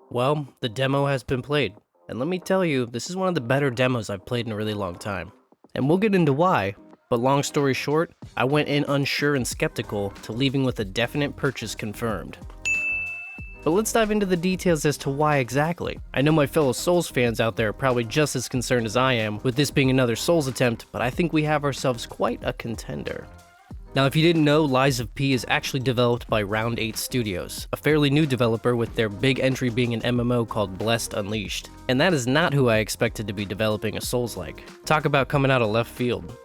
Well, the demo has been played, and let me tell you, this is one of the better demos I've played in a really long time. And we'll get into why, but long story short, I went in unsure and skeptical to leaving with a definite purchase confirmed. But let's dive into the details as to why exactly. I know my fellow Souls fans out there are probably just as concerned as I am with this being another Souls attempt, but I think we have ourselves quite a contender. Now, if you didn't know, Lies of P is actually developed by Round 8 Studios, a fairly new developer with their big entry being an MMO called Blessed Unleashed. And that is not who I expected to be developing a Souls-like. Talk about coming out of left field.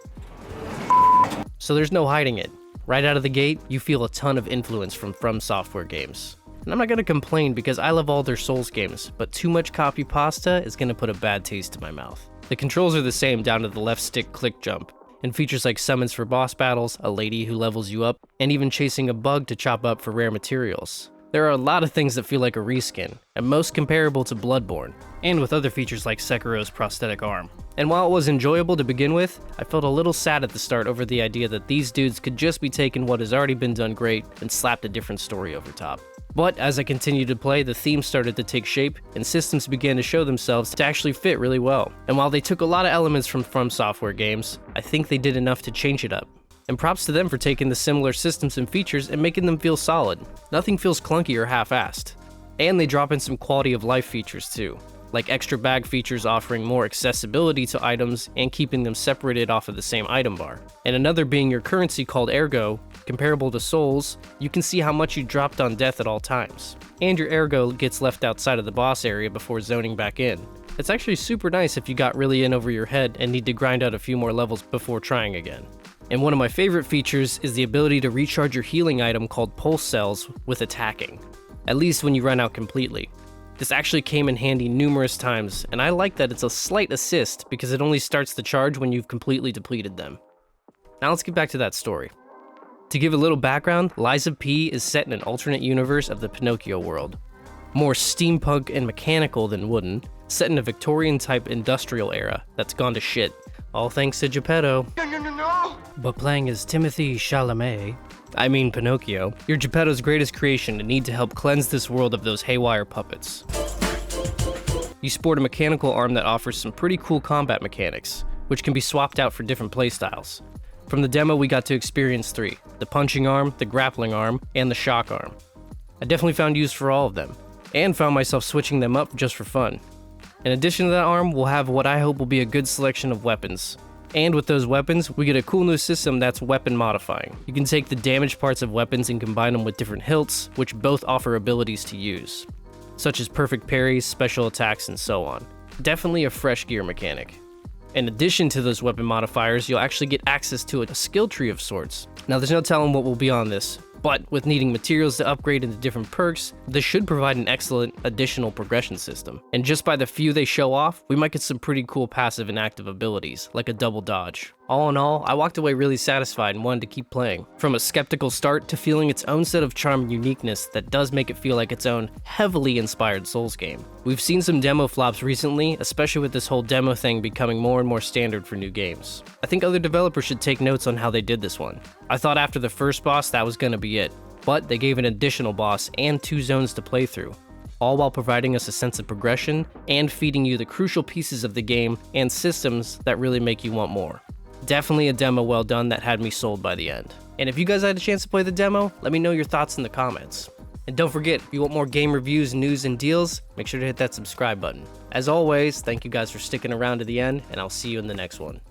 So there's no hiding it. Right out of the gate, you feel a ton of influence from Fromsoftware games. And I'm not going to complain because I love all their Souls games, but too much copy pasta is going to put a bad taste in my mouth. The controls are the same down to the left stick click jump, and features like summons for boss battles, a lady who levels you up, and even chasing a bug to chop up for rare materials. There are a lot of things that feel like a reskin, and most comparable to Bloodborne, and with other features like Sekiro's prosthetic arm. And while it was enjoyable to begin with, I felt a little sad at the start over the idea that these dudes could just be taking what has already been done great and slapped a different story over top. But as I continued to play, the theme started to take shape, and systems began to show themselves to actually fit really well. And while they took a lot of elements from Fromsoftware games, I think they did enough to change it up. And props to them for taking the similar systems and features and making them feel solid. Nothing feels clunky or half-assed. And they drop in some quality of life features too, like extra bag features offering more accessibility to items and keeping them separated off of the same item bar. And another being your currency called Ergo. Comparable to Souls, you can see how much you dropped on death at all times. And your Ergo gets left outside of the boss area before zoning back in. It's actually super nice if you got really in over your head and need to grind out a few more levels before trying again. And one of my favorite features is the ability to recharge your healing item called Pulse Cells with attacking, at least when you run out completely. This actually came in handy numerous times, and I like that it's a slight assist because it only starts the charge when you've completely depleted them. Now let's get back to that story. To give a little background, Lies of P is set in an alternate universe of the Pinocchio world. More steampunk and mechanical than wooden, set in a Victorian-type industrial era that's gone to shit, all thanks to Geppetto. No! But playing as Timothy Chalamet, I mean Pinocchio, you're Geppetto's greatest creation and need to help cleanse this world of those haywire puppets. You sport a mechanical arm that offers some pretty cool combat mechanics, which can be swapped out for different playstyles. From the demo, we got to experience 3, the punching arm, the grappling arm, and the shock arm. I definitely found use for all of them, and found myself switching them up just for fun. In addition to that arm, we'll have what I hope will be a good selection of weapons. And with those weapons, we get a cool new system that's weapon modifying. You can take the damaged parts of weapons and combine them with different hilts, which both offer abilities to use, such as perfect parries, special attacks, and so on. Definitely a fresh gear mechanic. In addition to those weapon modifiers, you'll actually get access to a skill tree of sorts. Now there's no telling what will be on this, but with needing materials to upgrade into different perks, this should provide an excellent additional progression system. And just by the few they show off, we might get some pretty cool passive and active abilities, like a double dodge. All in all, I walked away really satisfied and wanted to keep playing. From a skeptical start to feeling its own set of charm and uniqueness that does make it feel like its own heavily inspired Souls game. We've seen some demo flops recently, especially with this whole demo thing becoming more and more standard for new games. I think other developers should take notes on how they did this one. I thought after the first boss that was gonna be it, but they gave an additional boss and 2 zones to play through, all while providing us a sense of progression and feeding you the crucial pieces of the game and systems that really make you want more. Definitely a demo well done that had me sold by the end. And if you guys had a chance to play the demo, let me know your thoughts in the comments. And don't forget, if you want more game reviews, news, and deals, make sure to hit that subscribe button. As always, thank you guys for sticking around to the end, and I'll see you in the next one.